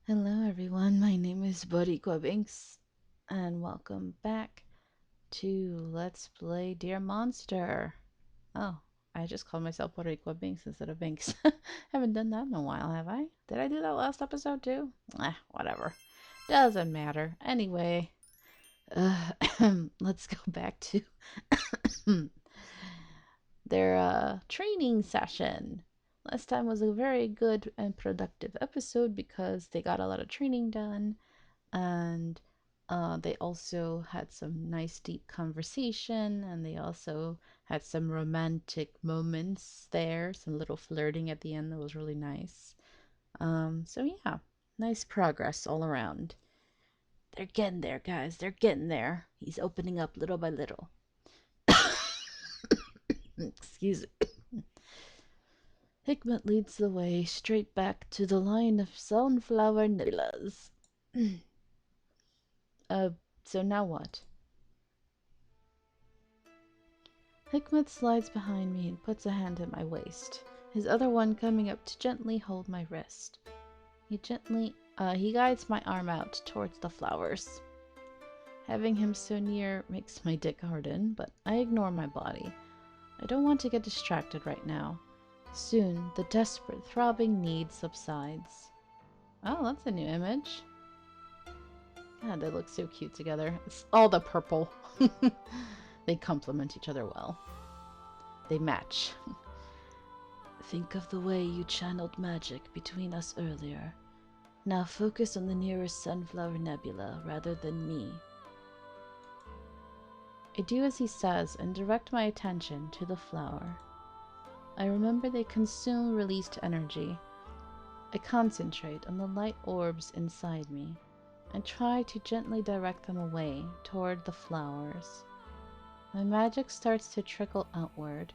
Hello everyone, my name is Boricua Binks, and welcome back to Let's Play Dear Monster. Oh, I just called myself Boricua Binks instead of Binks. Haven't done that in a while, have I? Did I do that last episode too? Whatever. Doesn't matter. Anyway, let's go back to their training session. Last time was a very good and productive episode because they got a lot of training done, and they also had some nice deep conversation, and they also had some romantic moments there, some little flirting at the end that was really nice. So yeah, nice progress all around. They're getting there, guys. They're getting there. He's opening up little by little. Excuse me. Hikmat leads the way straight back to the line of sunflower nebulas. uh, so now what? Hikmat slides behind me and puts a hand at my waist, his other one coming up to gently hold my wrist. He guides my arm out towards the flowers. Having him so near makes my dick harden, but I ignore my body. I don't want to get distracted right now. Soon, the desperate, throbbing need subsides. Oh, that's a new image. God, they look so cute together. It's all the purple. They complement each other well. They match. Think of the way you channeled magic between us earlier. Now focus on the nearest sunflower nebula rather than me. I do as he says and direct my attention to the flower. I remember they consume released energy. I concentrate on the light orbs inside me and try to gently direct them away toward the flowers. My magic starts to trickle outward,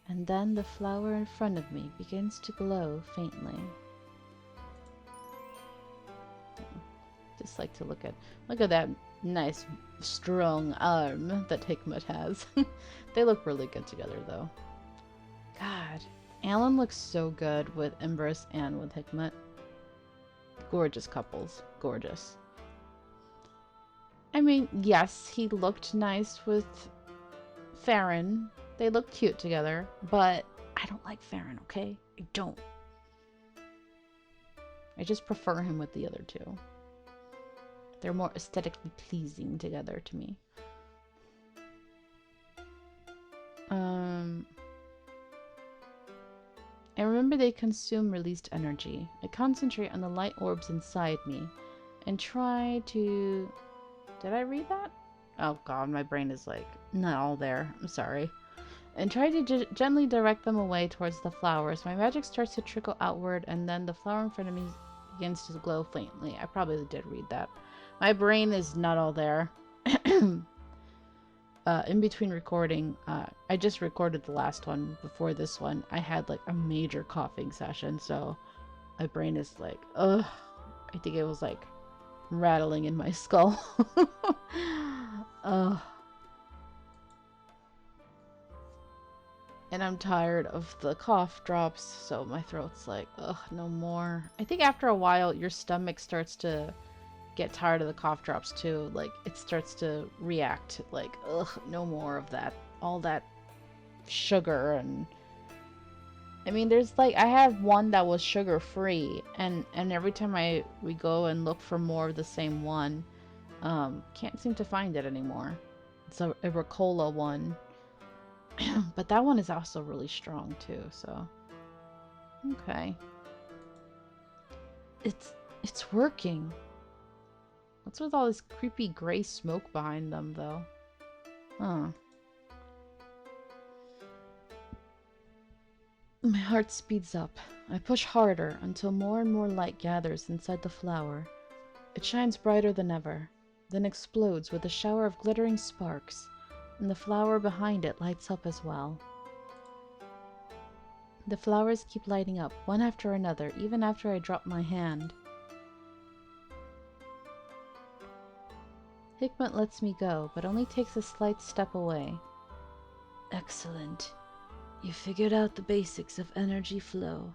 and then the flower in front of me begins to glow faintly. Just like to look at that nice strong arm that Hikmat has. They look really good together though. God, Alan looks so good with Empress and with Hikmat. Gorgeous couples. Gorgeous. I mean, yes, he looked nice with Farron. They look cute together, but I don't like Farron, okay? I don't. I just prefer him with the other two. They're more aesthetically pleasing together to me. I remember they consume released energy. I concentrate on the light orbs inside me and try to... Did I read that? Oh god, my brain is like not all there. I'm sorry. And try to gently direct them away towards the flowers. My magic starts to trickle outward, and then the flower in front of me begins to glow faintly. I probably did read that. My brain is not all there. In between recording, I just recorded the last one before this one. I had like a major coughing session, so my brain is like, ugh. I think it was like rattling in my skull. Ugh. And I'm tired of the cough drops, so my throat's like, ugh, no more. I think after a while, your stomach starts to get tired of the cough drops too. Like, it starts to react like, ugh, no more of that. All that sugar. And I mean, there's like, I had one that was sugar free, and every time we go and look for more of the same one, can't seem to find it anymore. It's a Ricola one. But that one is also really strong too, so okay. It's working. What's with all this creepy gray smoke behind them though? Huh. My heart speeds up. I push harder until more and more light gathers inside the flower. It shines brighter than ever, then explodes with a shower of glittering sparks, and the flower behind it lights up as well. The flowers keep lighting up, one after another, even after I drop my hand. Hikmat lets me go, but only takes a slight step away. Excellent. You figured out the basics of energy flow.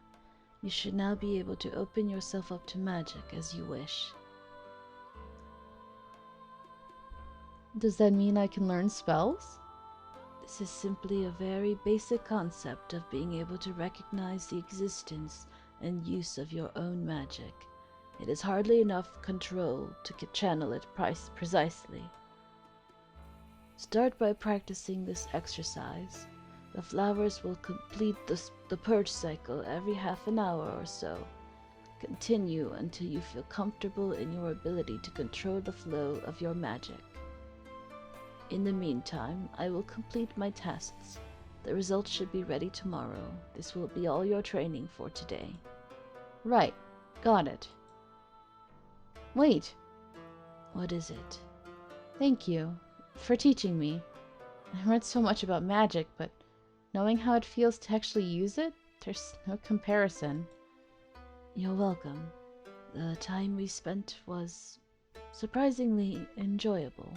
You should now be able to open yourself up to magic as you wish. Does that mean I can learn spells? This is simply a very basic concept of being able to recognize the existence and use of your own magic. It is hardly enough control to channel it precisely. Start by practicing this exercise. The flowers will complete the purge cycle every half an hour or so. Continue until you feel comfortable in your ability to control the flow of your magic. In the meantime, I will complete my tests. The results should be ready tomorrow. This will be all your training for today. Right. Got it. Wait. What is it? Thank you for teaching me. I read so much about magic, but knowing how it feels to actually use it, there's no comparison. You're welcome. The time we spent was surprisingly enjoyable.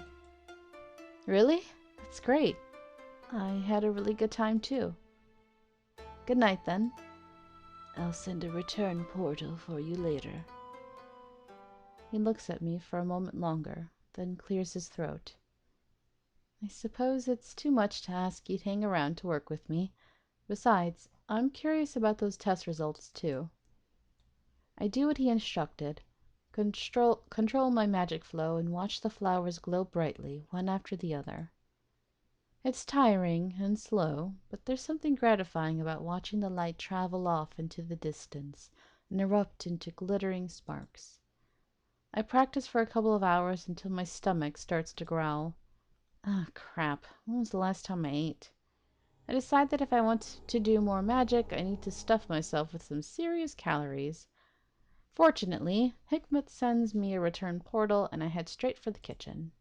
Really? That's great. I had a really good time too. Good night then. I'll send a return portal for you later. He looks at me for a moment longer, then clears his throat. I suppose it's too much to ask you to hang around to work with me. Besides, I'm curious about those test results too. I do what he instructed. Control my magic flow and watch the flowers glow brightly, one after the other. It's tiring and slow, but there's something gratifying about watching the light travel off into the distance and erupt into glittering sparks. I practice for a couple of hours until my stomach starts to growl. Ah, crap. When was the last time I ate? I decide that if I want to do more magic, I need to stuff myself with some serious calories. Fortunately, Hikmat sends me a return portal and I head straight for the kitchen.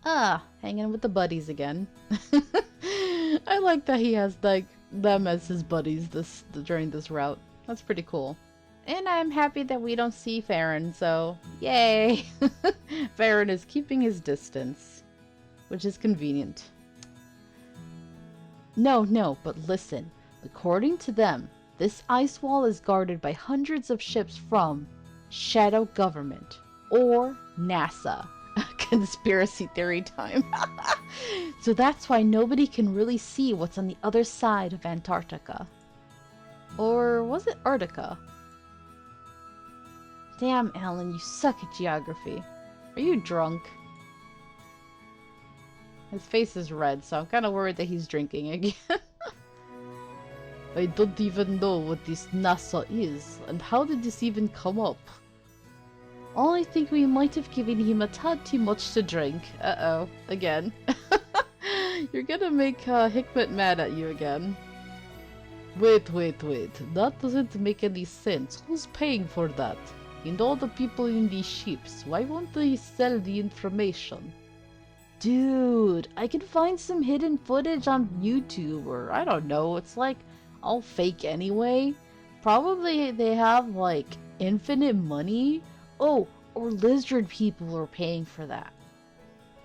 Ah, hanging with the buddies again. I like that he has them as his buddies during this route. That's pretty cool. And I'm happy that we don't see Farron, so yay! Farron is keeping his distance, which is convenient. No, but listen. According to them, this ice wall is guarded by hundreds of ships from Shadow Government or NASA. Conspiracy theory time. So that's why nobody can really see what's on the other side of Antarctica. Or was it Arctica? Damn, Alan, you suck at geography. Are you drunk? His face is red, so I'm kind of worried that he's drinking again. I don't even know what this NASA is, and how did this even come up? I think we might have given him a tad too much to drink. Uh-oh, again. You're gonna make Hikmat mad at you again. Wait. That doesn't make any sense. Who's paying for that? And all the people in these ships, why won't they sell the information? Dude, I can find some hidden footage on YouTube, or I don't know, it's like all fake anyway. Probably they have like infinite money. Oh, or lizard people are paying for that.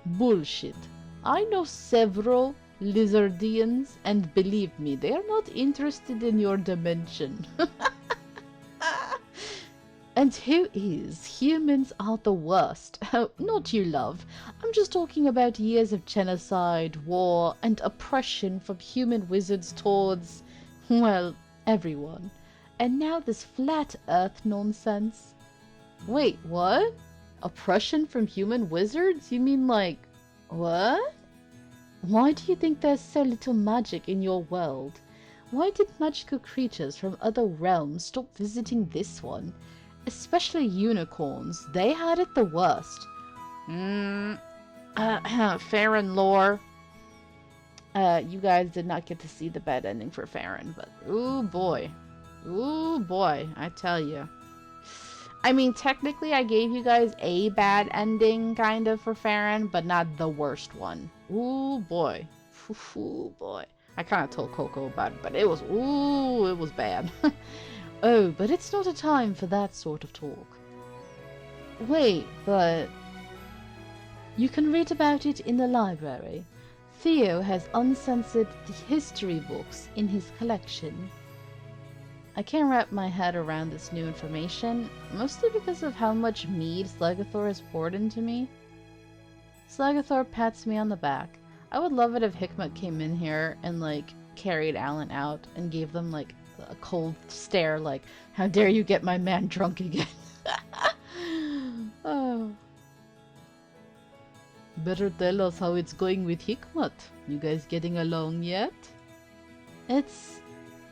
Bullshit. I know several lizardians, and believe me, they are not interested in your dimension. And who is? Humans are the worst. Oh, not you, love. I'm just talking about years of genocide, war, and oppression from human wizards towards, well, everyone. And now this flat earth nonsense. Wait, what? Oppression from human wizards? You mean like, what? Why do you think there's so little magic in your world? Why did magical creatures from other realms stop visiting this one? Especially unicorns. They had it the worst. Farron lore. You guys did not get to see the bad ending for Farron, but ooh boy, I tell you. I mean, technically I gave you guys a bad ending kind of for Farron, but not the worst one. Ooh boy. Ooh boy. I kind of told Coco about it, but it was bad. Oh, but it's not a time for that sort of talk. Wait, but you can read about it in the library. Theo has uncensored history books in his collection. I can't wrap my head around this new information, mostly because of how much mead Slagathor has poured into me. Slagathor pats me on the back. I would love it if Hikmat came in here and, like, carried Alan out and gave them, like, a cold stare, like, how dare you get my man drunk again? Oh. Better tell us how it's going with Hikmat. You guys getting along yet?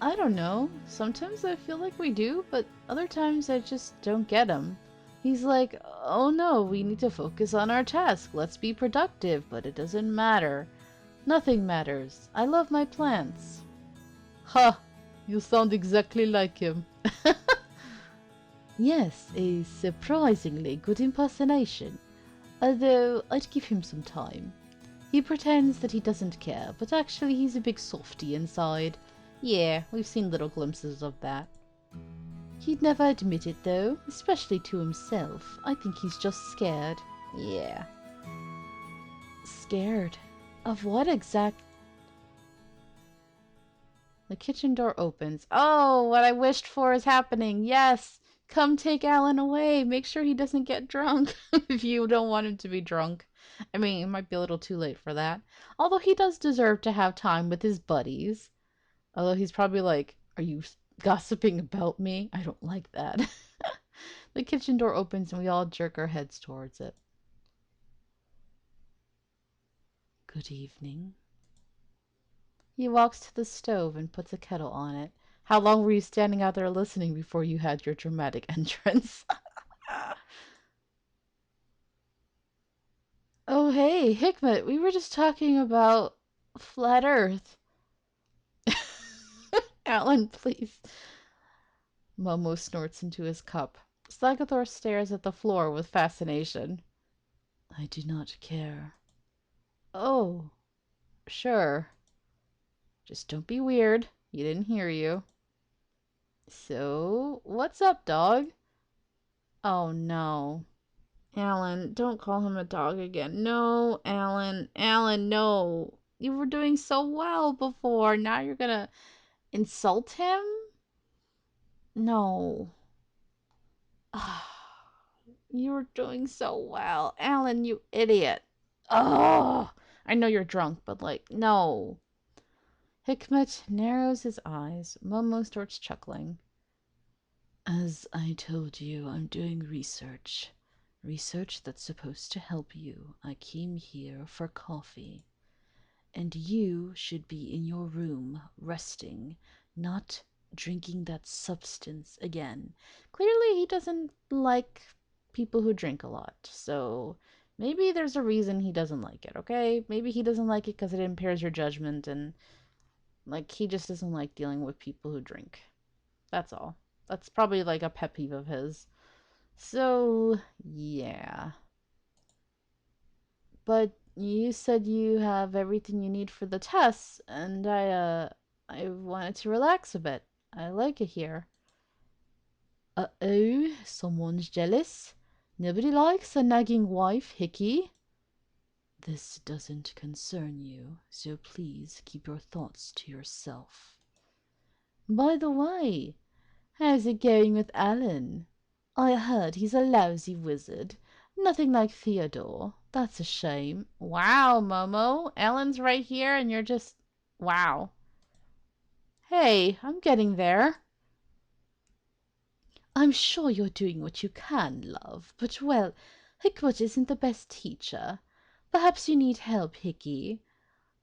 I don't know. Sometimes I feel like we do, but other times I just don't get him. He's like, oh no, we need to focus on our task. Let's be productive, but it doesn't matter. Nothing matters. I love my plants. Ha! You sound exactly like him. Yes, a surprisingly good impersonation. Although, I'd give him some time. He pretends that he doesn't care, but actually he's a big softy inside. Yeah, we've seen little glimpses of that. He'd never admit it though, especially to himself. I think he's just scared. Yeah. Scared? Of what exact? The kitchen door opens. Oh, what I wished for is happening. Yes! Come take Alan away. Make sure he doesn't get drunk if you don't want him to be drunk. I mean, it might be a little too late for that. Although he does deserve to have time with his buddies. Although he's probably like, are you gossiping about me? I don't like that. The kitchen door opens and we all jerk our heads towards it. Good evening. He walks to the stove and puts a kettle on it. How long were you standing out there listening before you had your dramatic entrance? Oh, hey, Hikmat, we were just talking about flat Earth. Alan, please. Momo snorts into his cup. Slagathor stares at the floor with fascination. I do not care. Oh, sure. Just don't be weird. He didn't hear you. So, what's up, dog? Oh, no. Alan, don't call him a dog again. No, Alan. Alan, no. You were doing so well before. Now you're gonna insult him? No. You were doing so well. Alan, you idiot. Oh, I know you're drunk, but like, no. Hikmat narrows his eyes. Momo starts chuckling. As I told you, I'm doing research. Research that's supposed to help you. I came here for coffee. And you should be in your room, resting, not drinking that substance again. Clearly, he doesn't like people who drink a lot, so maybe there's a reason he doesn't like it, okay? Maybe he doesn't like it because it impairs your judgment, and, like, he just doesn't like dealing with people who drink. That's all. That's probably, like, a pet peeve of his. So, yeah. But you said you have everything you need for the tests, and I wanted to relax a bit. I like it here. Uh-oh, someone's jealous. Nobody likes a nagging wife, Hickey. This doesn't concern you, so please keep your thoughts to yourself. By the way, how's it going with Alan? I heard he's a lousy wizard. Nothing like Theodore. That's a shame. Wow, Momo. Alan's right here and you're just... Wow. Hey, I'm getting there. I'm sure you're doing what you can, love. But, well, Hikmat isn't the best teacher. Perhaps you need help, Hickey.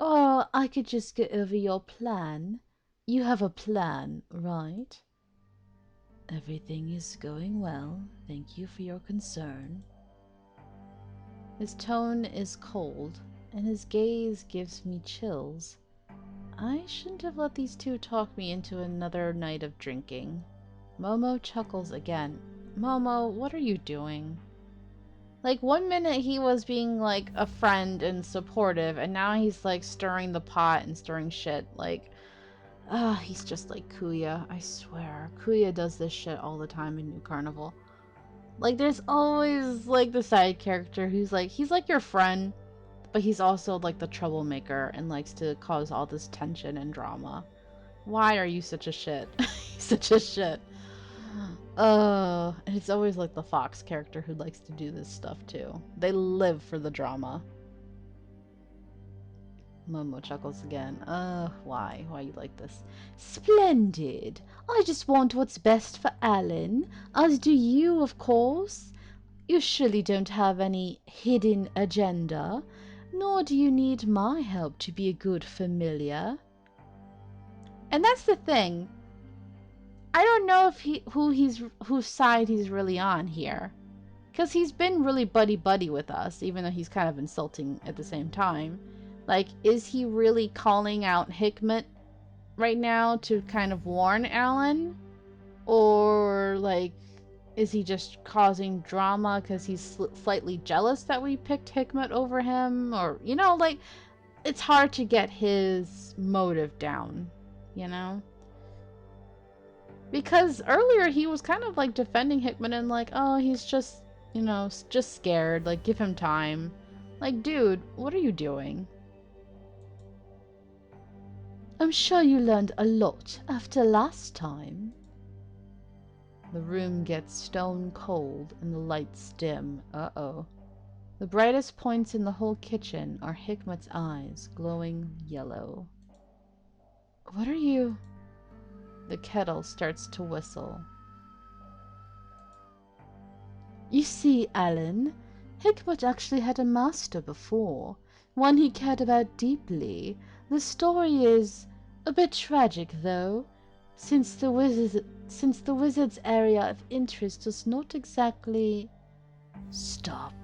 Or I could just go over your plan. You have a plan, right? Everything is going well. Thank you for your concern. His tone is cold, and his gaze gives me chills. I shouldn't have let these two talk me into another night of drinking. Momo chuckles again. Momo, what are you doing? Like, 1 minute he was being, like, a friend and supportive, and now he's, like, stirring the pot and stirring shit. Like, he's just like Kuya, I swear. Kuya does this shit all the time in New Carnival. Like, there's always, like, the side character who's, like, he's, like, your friend, but he's also, like, the troublemaker and likes to cause all this tension and drama. Why are you such a shit? Such a shit. And it's always like the Fox character who likes to do this stuff too. They live for the drama. Momo chuckles again. Why? Why you like this? Splendid. I just want what's best for Alan, as do you, of course. You surely don't have any hidden agenda, nor do you need my help to be a good familiar. And that's the thing. I don't know if whose side he's really on here. Because he's been really buddy-buddy with us, even though he's kind of insulting at the same time. Like, is he really calling out Hikmat right now to kind of warn Alan? Or, like, is he just causing drama because he's slightly jealous that we picked Hikmat over him? Or, you know, like, it's hard to get his motive down, you know? Because earlier he was kind of, like, defending Hikmat and, like, oh, he's just, you know, just scared. Like, give him time. Like, dude, what are you doing? I'm sure you learned a lot after last time. The room gets stone cold and the lights dim. Uh-oh. The brightest points in the whole kitchen are Hikmat's eyes, glowing yellow. What are you... The kettle starts to whistle. You see, Alan, Hikmat actually had a master before, one he cared about deeply. The story is a bit tragic, though, since the wizard's area of interest does not exactly... Stop.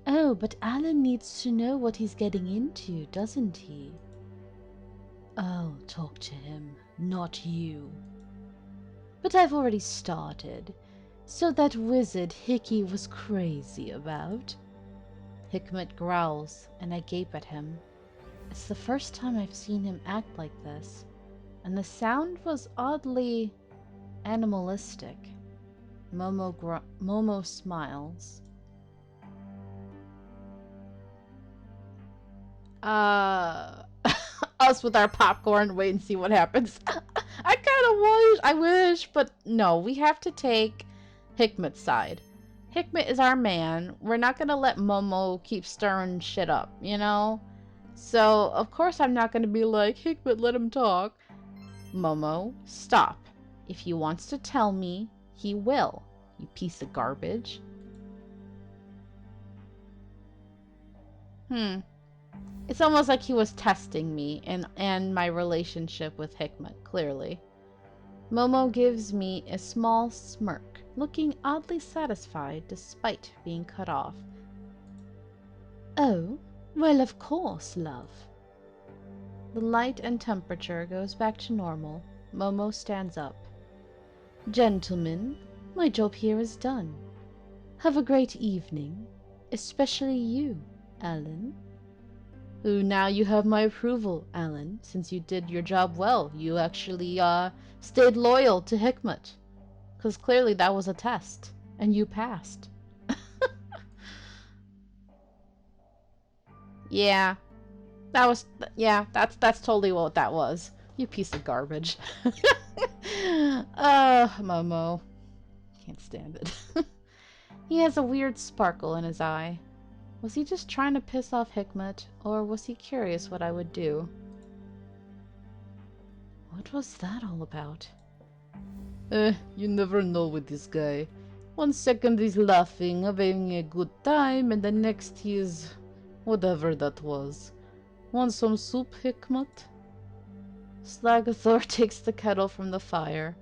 Oh, but Alan needs to know what he's getting into, doesn't he? I'll talk to him, not you. But I've already started. So that wizard Hickey was crazy about? Hikmat growls, and I gape at him. It's the first time I've seen him act like this, and the sound was oddly animalistic. Momo smiles. Us with our popcorn, wait and see what happens. I wish, but no, we have to take Hikmat's side. Hikmat is our man. We're not gonna let Momo keep stirring shit up, you know? So, of course I'm not gonna be like, Hikmat, let him talk. Momo, stop. If he wants to tell me, he will, you piece of garbage. It's almost like he was testing me and my relationship with Hikmat, clearly. Momo gives me a small smirk, looking oddly satisfied despite being cut off. Oh, well, of course, love. The light and temperature goes back to normal. Momo stands up. Gentlemen, my job here is done. Have a great evening, especially you, Alan. Ooh, now you have my approval, Alan. Since you did your job well, you actually stayed loyal to Hikmat. Because clearly that was a test, and you passed. Yeah, that's totally what that was. You piece of garbage. Momo. Can't stand it. He has a weird sparkle in his eye. Was he just trying to piss off Hikmat, or was he curious what I would do? What was that all about? You never know with this guy. 1 second he's laughing, having a good time, and the next he's... whatever that was. Want some soup, Hikmat? Slagathor takes the kettle from the fire.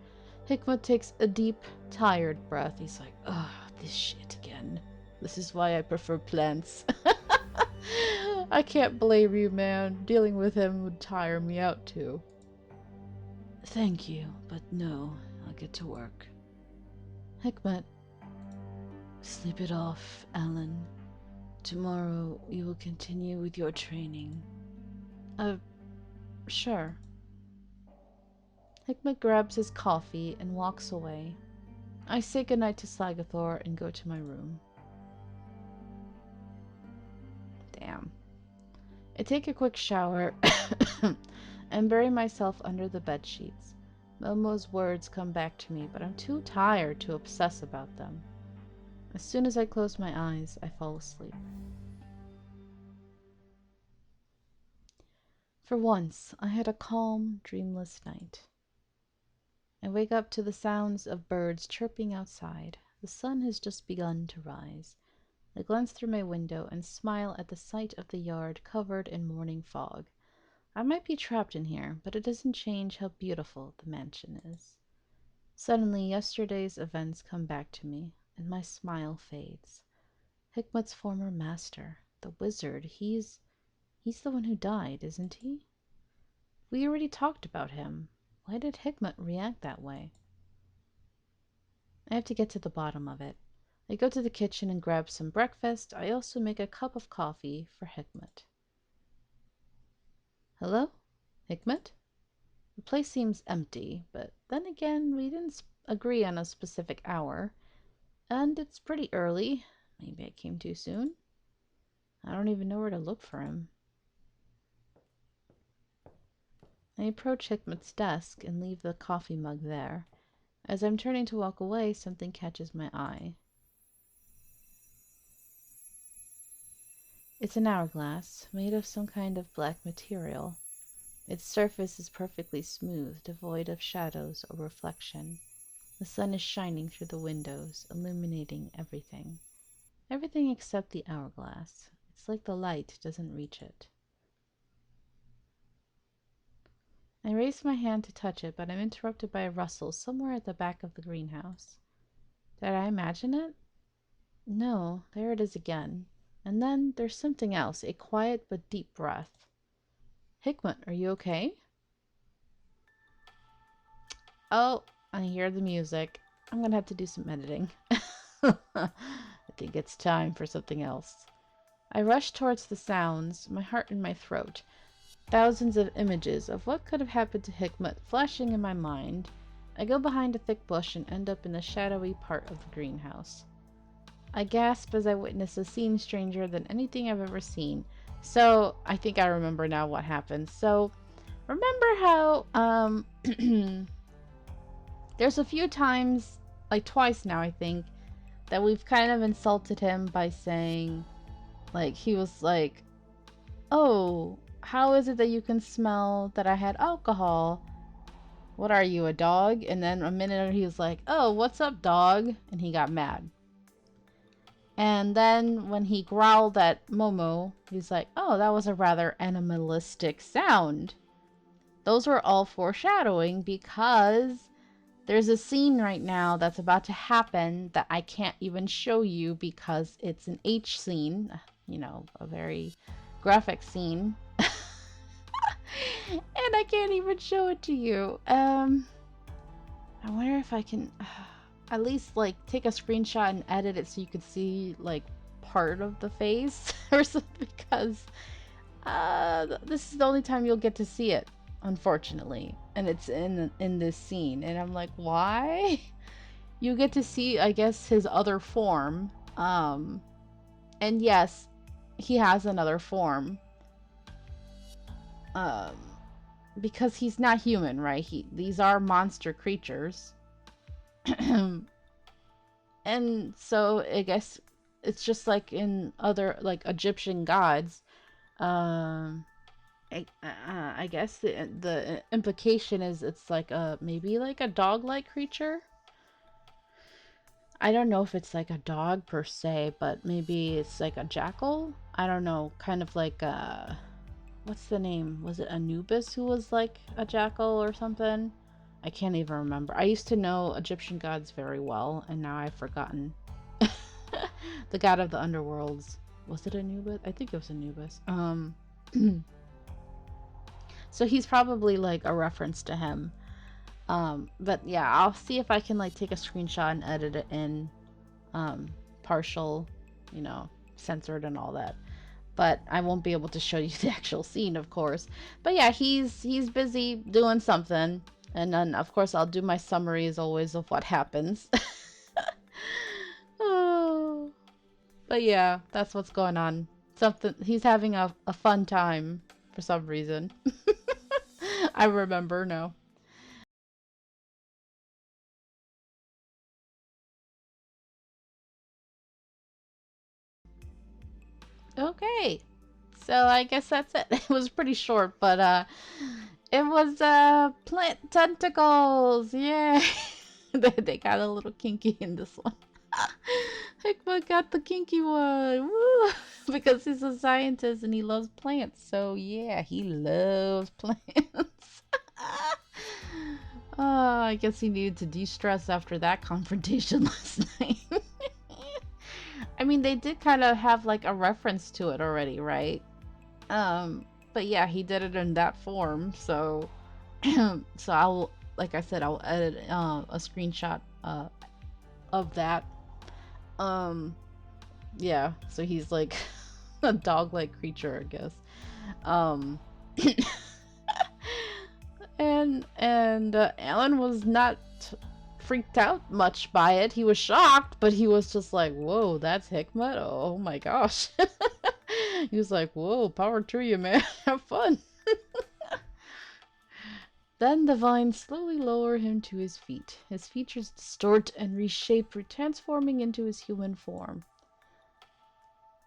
Hikmat takes a deep, tired breath. He's like, ugh, this shit again. This is why I prefer plants. I can't blame you, man. Dealing with him would tire me out too. Thank you, but no. I'll get to work. Hikmat. Sleep it off, Alan. Tomorrow we will continue with your training. Sure. Hikmat grabs his coffee and walks away. I say goodnight to Slagathor and go to my room. Damn. I take a quick shower and bury myself under the bed sheets. Momo's words come back to me, but I'm too tired to obsess about them. As soon as I close my eyes, I fall asleep. For once, I had a calm, dreamless night. I wake up to the sounds of birds chirping outside. The sun has just begun to rise. I glance through my window and smile at the sight of the yard covered in morning fog. I might be trapped in here, but it doesn't change how beautiful the mansion is. Suddenly, yesterday's events come back to me, and my smile fades. Hikmat's former master, the wizard, he's the one who died, isn't he? We already talked about him. Why did Hikmat react that way? I have to get to the bottom of it. I go to the kitchen and grab some breakfast. I also make a cup of coffee for Hikmat. Hello? Hikmat? The place seems empty, but then again, we didn't agree on a specific hour. And it's pretty early. Maybe I came too soon. I don't even know where to look for him. I approach Hikmat's desk and leave the coffee mug there. As I'm turning to walk away, something catches my eye. It's an hourglass, made of some kind of black material. Its surface is perfectly smooth, devoid of shadows or reflection. The sun is shining through the windows, illuminating everything. Everything except the hourglass. It's like the light doesn't reach it. I raise my hand to touch it, but I'm interrupted by a rustle somewhere at the back of the greenhouse. Did I imagine it? No, there it is again. And then there's something else, a quiet but deep breath. Hikmat, are you okay? Oh, I hear the music. I'm gonna have to do some editing. I think it's time for something else. I rush towards the sounds, my heart in my throat. Thousands of images of what could have happened to Hikmat flashing in my mind. I go behind a thick bush and end up in the shadowy part of the greenhouse. I gasp as I witness a scene stranger than anything I've ever seen. So, I think I remember now what happened. So, remember how, there's a few times, like twice now I think, that we've kind of insulted him by saying, like, he was like, oh, how is it that you can smell that I had alcohol? What are you, a dog? And then a minute later he was like, oh, what's up, dog? And he got mad. And then when he growled at Momo, he's like, oh, that was a rather animalistic sound. Those were all foreshadowing because there's a scene right now that's about to happen that I can't even show you because it's an H scene, you know, a very graphic scene. And I can't even show it to you. I wonder if I can at least like take a screenshot and edit it so you could see like part of the face or something, because this is the only time you'll get to see it, unfortunately, and it's in this scene, and I'm like, why? You get to see, I guess, his other form, and yes, he has another form, because he's not human, right? These are monster creatures. And so I guess it's just like in other like Egyptian gods. I guess the implication is it's like maybe like a dog-like creature. I don't know if it's like a dog per se, but maybe it's like a jackal. I don't know, kind of like what's the name? Was it Anubis who was like a jackal or something? I can't even remember. I used to know Egyptian gods very well, and now I've forgotten. The god of the underworlds. Was it Anubis? I think it was Anubis. So he's probably like a reference to him. But yeah, I'll see if I can like take a screenshot and edit it in partial, you know, censored and all that. But I won't be able to show you the actual scene, of course. But yeah, he's busy doing something. And then, of course, I'll do my summary as always of what happens. Oh. But yeah, that's what's going on. Something, he's having a fun time for some reason. I remember now. Okay. So I guess that's it. It was pretty short, but it was plant tentacles. Yay. They got a little kinky in this one. Hikmat got the kinky one. Woo! Because he's a scientist and he loves plants. So yeah, he loves plants. I guess he needed to de-stress after that confrontation last night. I mean, they did kind of have like a reference to it already, right? But yeah, he did it in that form. So, so I'll, like I said, I'll edit a screenshot of that. Um, yeah. So he's like a dog-like creature, I guess. Um, and Alan was not freaked out much by it. He was shocked, but he was just like, "Whoa, that's Hikmat! Oh my gosh!" He was like, "Whoa, power to you, man! Have fun!" Then the vines slowly lower him to his feet. His features distort and reshape, transforming into his human form.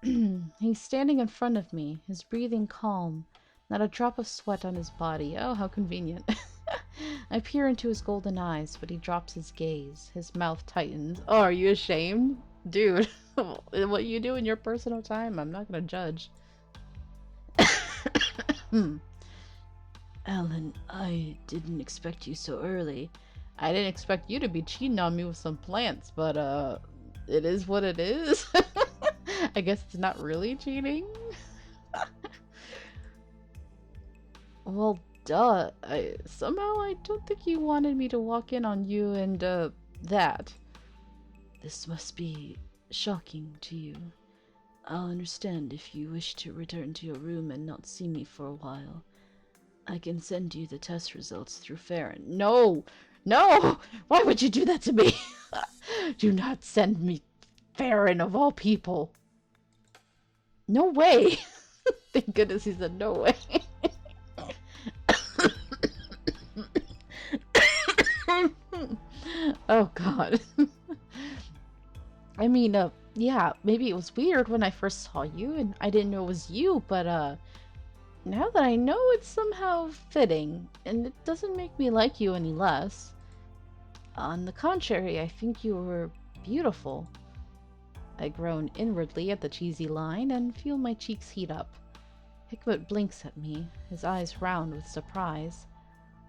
He's standing in front of me, his breathing calm, not a drop of sweat on his body. Oh, how convenient. I peer into his golden eyes, but he drops his gaze. His mouth tightens. Oh, are you ashamed? Dude, what you do in your personal time, I'm not gonna judge. Alan, I didn't expect you so early. I didn't expect you to be cheating on me with some plants, but it is what it is. I guess it's not really cheating. Well, duh. Somehow I don't think you wanted me to walk in on you and, that. This must be shocking to you. I'll understand if you wish to return to your room and not see me for a while. I can send you the test results through Farron. No! No! Why would you do that to me? Do not send me Farron of all people. No way! Thank goodness he said no way. Oh god. I mean, yeah, maybe it was weird when I first saw you and I didn't know it was you, but now that I know, it's somehow fitting, and it doesn't make me like you any less. On the contrary, I think you were beautiful. I groan inwardly at the cheesy line and feel my cheeks heat up. Hikmat blinks at me, his eyes round with surprise.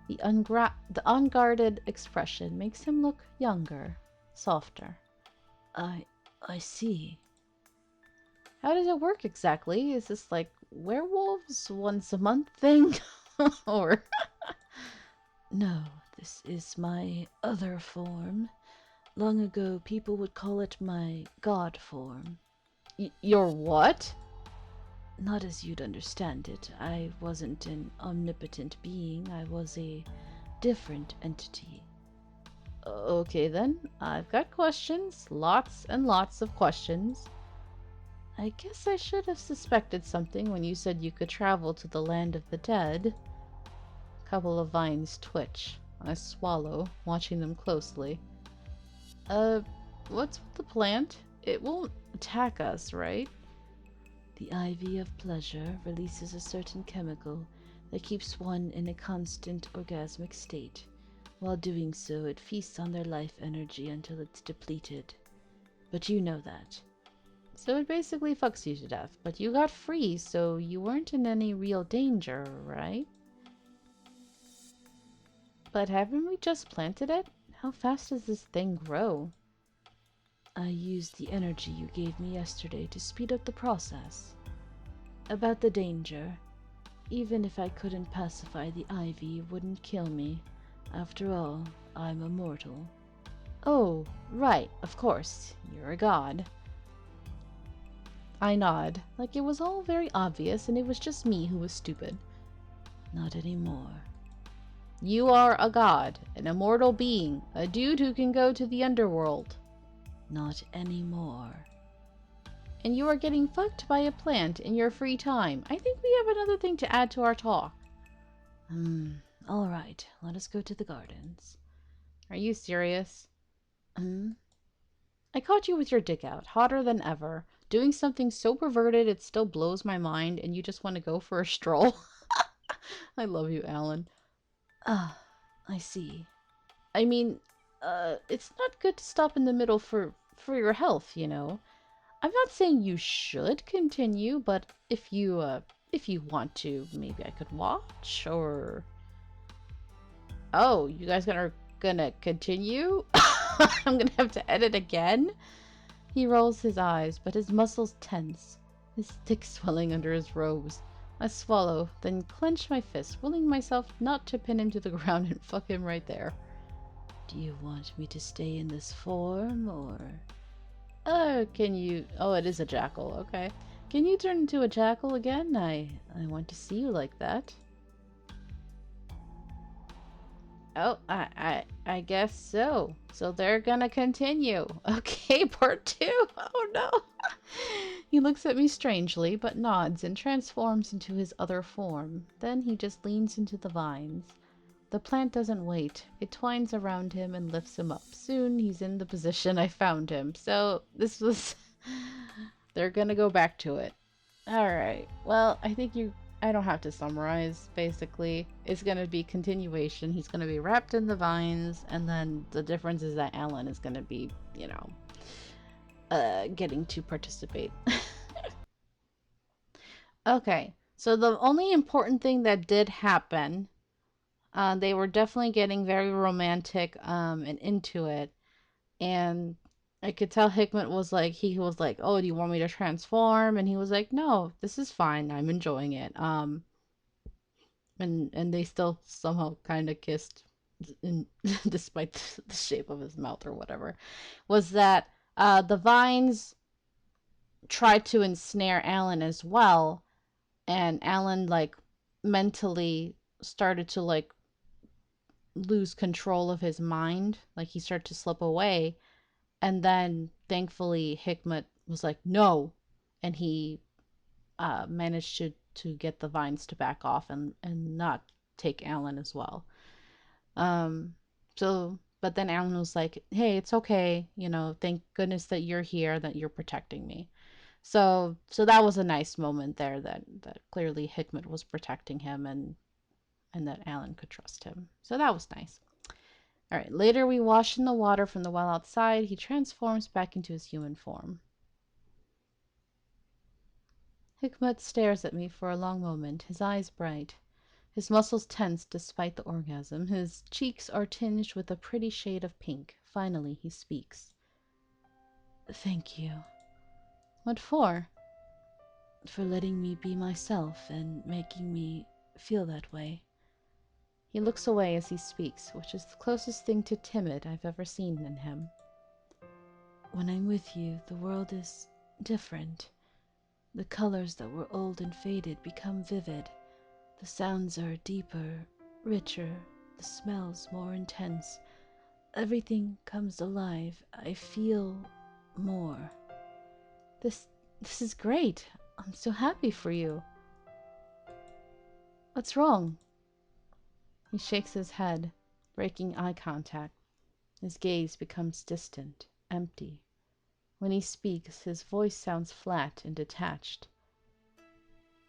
The unguarded expression makes him look younger, softer. I see. How does it work exactly? Is this like werewolves once a month thing? Or... No, this is my other form. Long ago, people would call it my god form. Your what? Not as you'd understand it. I wasn't an omnipotent being. I was a different entity. Okay then, I've got questions. Lots and lots of questions. I guess I should have suspected something when you said you could travel to the land of the dead. A couple of vines twitch. I swallow, watching them closely. What's with the plant? It won't attack us, right? The ivy of pleasure releases a certain chemical that keeps one in a constant orgasmic state. While doing so, it feasts on their life energy until it's depleted. But you know that. So it basically fucks you to death, but you got free, so you weren't in any real danger, right? But haven't we just planted it? How fast does this thing grow? I used the energy you gave me yesterday to speed up the process. About the danger. Even if I couldn't pacify the ivy, it wouldn't kill me. After all, I'm immortal. Oh, right, of course. You're a god. I nod, like it was all very obvious and it was just me who was stupid. Not anymore. You are a god, an immortal being, a dude who can go to the underworld. Not anymore. And you are getting fucked by a plant in your free time. I think we have another thing to add to our talk. All right, let us go to the gardens. Are you serious? Hmm? I caught you with your dick out, hotter than ever, doing something so perverted it still blows my mind, and you just want to go for a stroll? I love you, Alan. Ah, I see. I mean, it's not good to stop in the middle for your health, you know. I'm not saying you should continue, but if you want to, maybe I could watch, or... Oh, you guys gonna continue? I'm gonna have to edit again? He rolls his eyes, but his muscles tense, his dick swelling under his robes. I swallow, then clench my fist, willing myself not to pin him to the ground and fuck him right there. Do you want me to stay in this form, or... can you... Oh, it is a jackal, okay. Can you turn into a jackal again? I want to see you like that. Oh, I guess so. So they're gonna continue. Okay, part 2. Oh no. He looks at me strangely, but nods and transforms into his other form. Then he just leans into the vines. The plant doesn't wait. It twines around him and lifts him up. Soon he's in the position I found him. So this was... They're gonna go back to it. Alright. Well, I don't have to summarize, basically. It's gonna be continuation. He's gonna be wrapped in the vines, and then the difference is that Alan is gonna be, you know, getting to participate. Okay. So the only important thing that did happen, they were definitely getting very romantic, and into it. And I could tell Hikmat was like, he was like, oh, do you want me to transform? And he was like, no, this is fine. I'm enjoying it. And they still somehow kind of kissed, in, despite the shape of his mouth or whatever. Was that the vines tried to ensnare Alan as well, and Alan like mentally started to like lose control of his mind, like he started to slip away. And then thankfully Hikmat was like, no. And he managed to get the vines to back off and not take Alan as well. Um, but then Alan was like, hey, it's okay. You know, thank goodness that you're here, that you're protecting me. So that was a nice moment there, that clearly Hikmat was protecting him, and that Alan could trust him. So that was nice. All right, later we wash in the water from the well outside. He transforms back into his human form. Hikmat stares at me for a long moment, his eyes bright. His muscles tense despite the orgasm. His cheeks are tinged with a pretty shade of pink. Finally, he speaks. Thank you. What for? For letting me be myself and making me feel that way. He looks away as he speaks, which is the closest thing to timid I've ever seen in him. When I'm with you, the world is different. The colors that were old and faded become vivid. The sounds are deeper, richer, the smells more intense. Everything comes alive. I feel more. This is great. I'm so happy for you. What's wrong? He shakes his head, breaking eye contact. His gaze becomes distant, empty. When he speaks, his voice sounds flat and detached.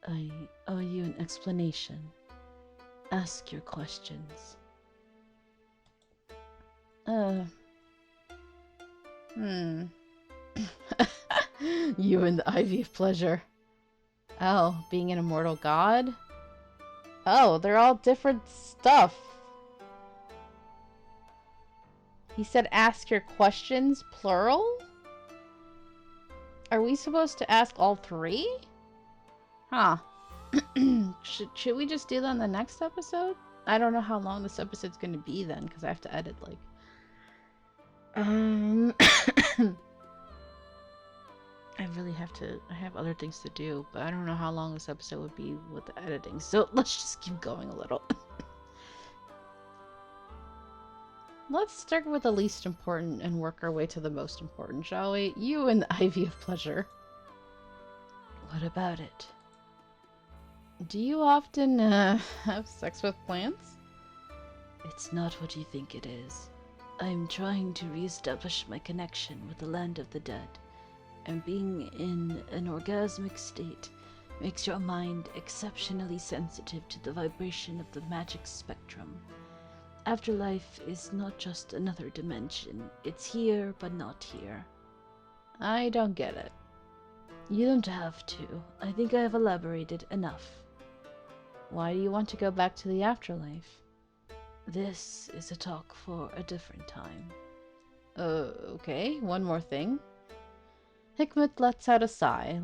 I owe you an explanation. Ask your questions. You and the Ivy of Pleasure. Oh, being an immortal god? Oh, they're all different stuff. He said ask your questions, plural? Are we supposed to ask all three? Huh. Should we just do that in the next episode? I don't know how long this episode's gonna be then, because I have to edit, like... I really have to... I have other things to do, but I don't know how long this episode would be with the editing, so let's just keep going a little. Let's start with the least important and work our way to the most important, shall we? You and the Ivy of Pleasure. What about it? Do you often, have sex with plants? It's not what you think it is. I'm trying to re-establish my connection with the land of the dead, and being in an orgasmic state makes your mind exceptionally sensitive to the vibration of the magic spectrum. Afterlife is not just another dimension. It's here, but not here. I don't get it. You don't have to. I think I have elaborated enough. Why do you want to go back to the afterlife? This is a talk for a different time. Okay, one more thing. Hikmat lets out a sigh,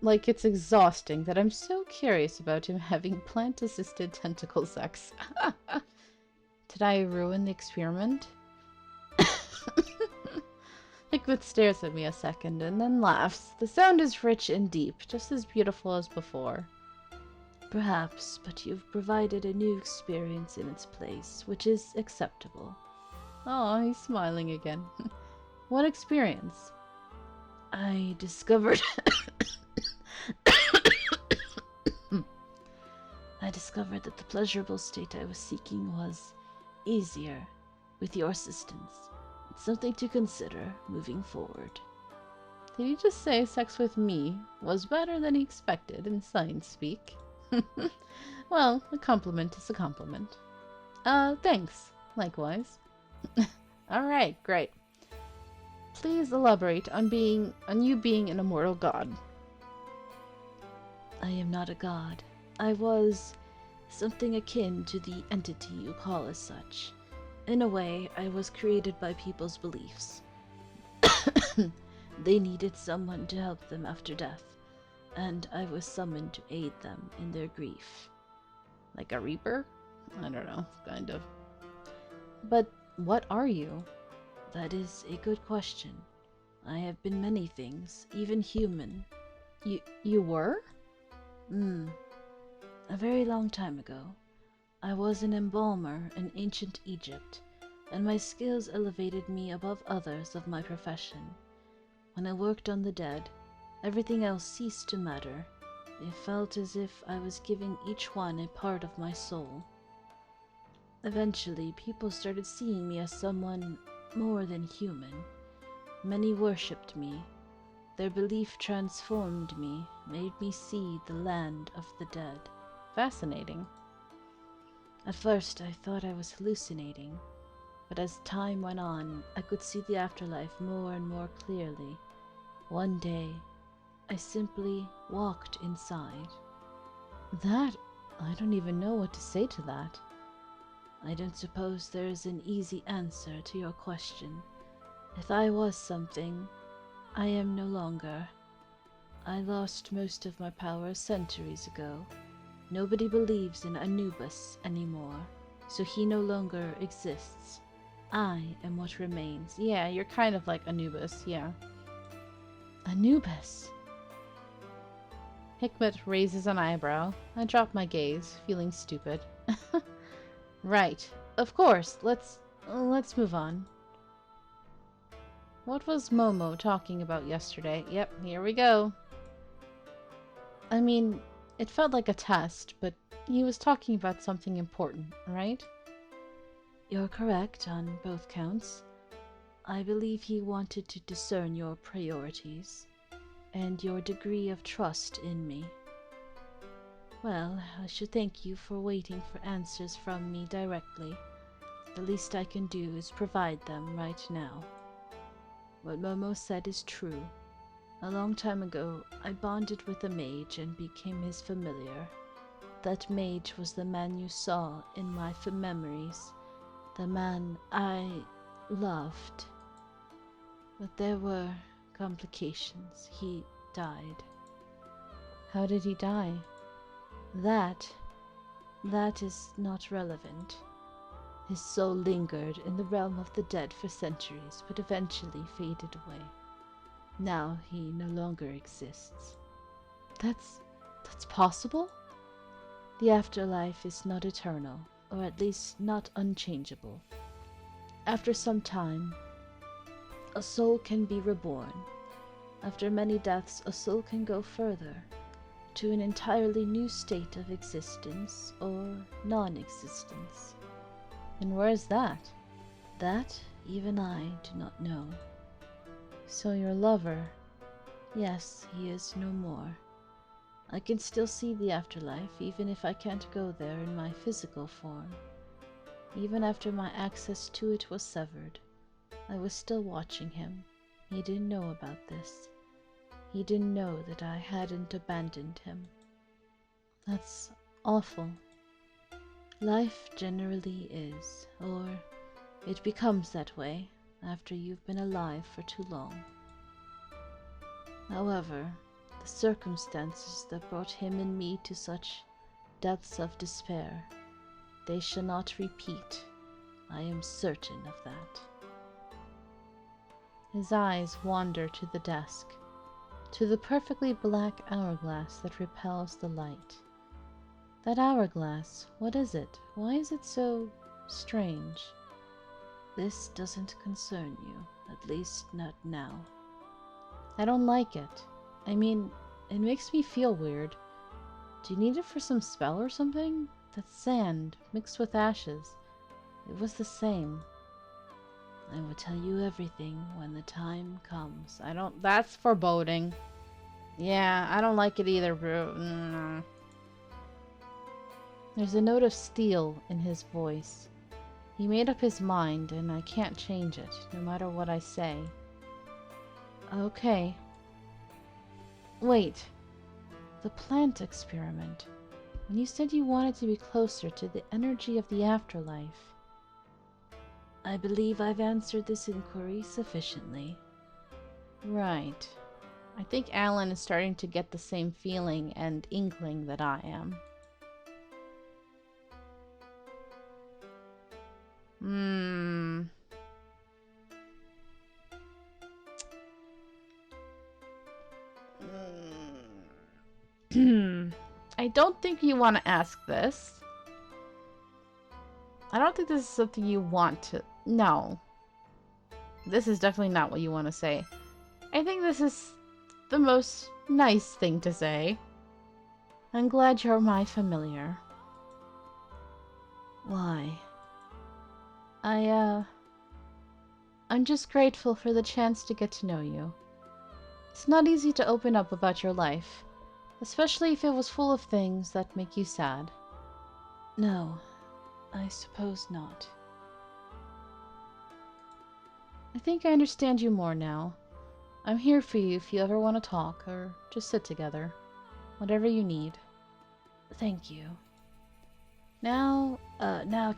like it's exhausting that I'm so curious about him having plant-assisted tentacle sex. Did I ruin the experiment? Hikmat stares at me a second and then laughs. The sound is rich and deep, just as beautiful as before. Perhaps, but you've provided a new experience in its place, which is acceptable. Oh, he's smiling again. What experience? I discovered... I discovered that the pleasurable state I was seeking was easier with your assistance. It's something to consider moving forward. Did he just say sex with me was better than he expected in science speak? Well, a compliment is a compliment. Thanks. Likewise. Alright, great. Please elaborate on you being an immortal god. I am not a god. I was something akin to the entity you call as such. In a way, I was created by people's beliefs. They needed someone to help them after death, and I was summoned to aid them in their grief. Like a reaper? I don't know, kind of. But what are you? That is a good question. I have been many things, even human. You were? A very long time ago. I was an embalmer in ancient Egypt, and my skills elevated me above others of my profession. When I worked on the dead, everything else ceased to matter. It felt as if I was giving each one a part of my soul. Eventually, people started seeing me as someone more than human. Many worshipped me. Their belief transformed me, made me see the land of the dead. Fascinating. At first, I thought I was hallucinating, but as time went on, I could see the afterlife more and more clearly. One day, I simply walked inside. I don't even know what to say to that. I don't suppose there is an easy answer to your question. If I was something, I am no longer. I lost most of my power centuries ago. Nobody believes in ANUBIS anymore, so he no longer exists. I am what remains. Yeah, you're kind of like Anubis, yeah. Anubis? Hikmat raises an eyebrow. I drop my gaze, feeling stupid. Right. Of course. Let's move on. What was Momo talking about yesterday? Yep, here we go. I mean, it felt like a test, but he was talking about something important, right? You're correct on both counts. I believe he wanted to discern your priorities and your degree of trust in me. Well, I should thank you for waiting for answers from me directly. The least I can do is provide them right now. What Momo said is true. A long time ago, I bonded with a mage and became his familiar. That mage was the man you saw in my memories, the man I loved. But there were complications. He died. How did he die? That is not relevant. His soul lingered in the realm of the dead for centuries, but eventually faded away. Now he no longer exists. That's possible? The afterlife is not eternal, or at least not unchangeable. After some time, a soul can be reborn. After many deaths, a soul can go further, to an entirely new state of existence or non-existence. And where is that? That even I do not know. So your lover. Yes, he is no more. I can still see the afterlife, even if I can't go there in my physical form. Even after my access to it was severed, I was still watching him. He didn't know about this. He didn't know that I hadn't abandoned him. That's awful. Life generally is, or it becomes that way after you've been alive for too long. However, the circumstances that brought him and me to such depths of despair, they shall not repeat. I am certain of that. His eyes wander to the desk, to the perfectly black hourglass that repels the light. That hourglass, what is it? Why is it so strange? This doesn't concern you, at least not now. I don't like it. I mean, it makes me feel weird. Do you need it for some spell or something? That's sand, mixed with ashes. It was the same. I will tell you everything when the time comes. That's foreboding. Yeah, I don't like it either, bro. There's a note of steel in his voice. He made up his mind, and I can't change it, no matter what I say. Okay. Wait. The plant experiment. When you said you wanted to be closer to the energy of the afterlife. I believe I've answered this inquiry sufficiently. Right. I think Alan is starting to get the same feeling and inkling that I am. I don't think you want to ask this. I don't think this is something you want to... No. This is definitely not what you want to say. I think this is the most nice thing to say. I'm glad you're my familiar. Why? I'm just grateful for the chance to get to know you. It's not easy to open up about your life, especially if it was full of things that make you sad. No, I suppose not. I think I understand you more now. I'm here for you if you ever want to talk or just sit together. Whatever you need. Thank you. Now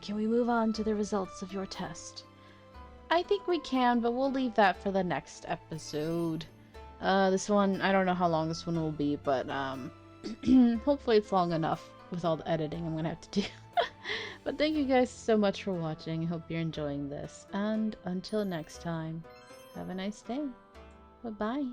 can we move on to the results of your test? I think we can, but we'll leave that for the next episode. This one, I don't know how long this one will be, but hopefully it's long enough with all the editing I'm gonna have to do. But thank you guys so much for watching. I hope you're enjoying this. And until next time, have a nice day. Bye-bye.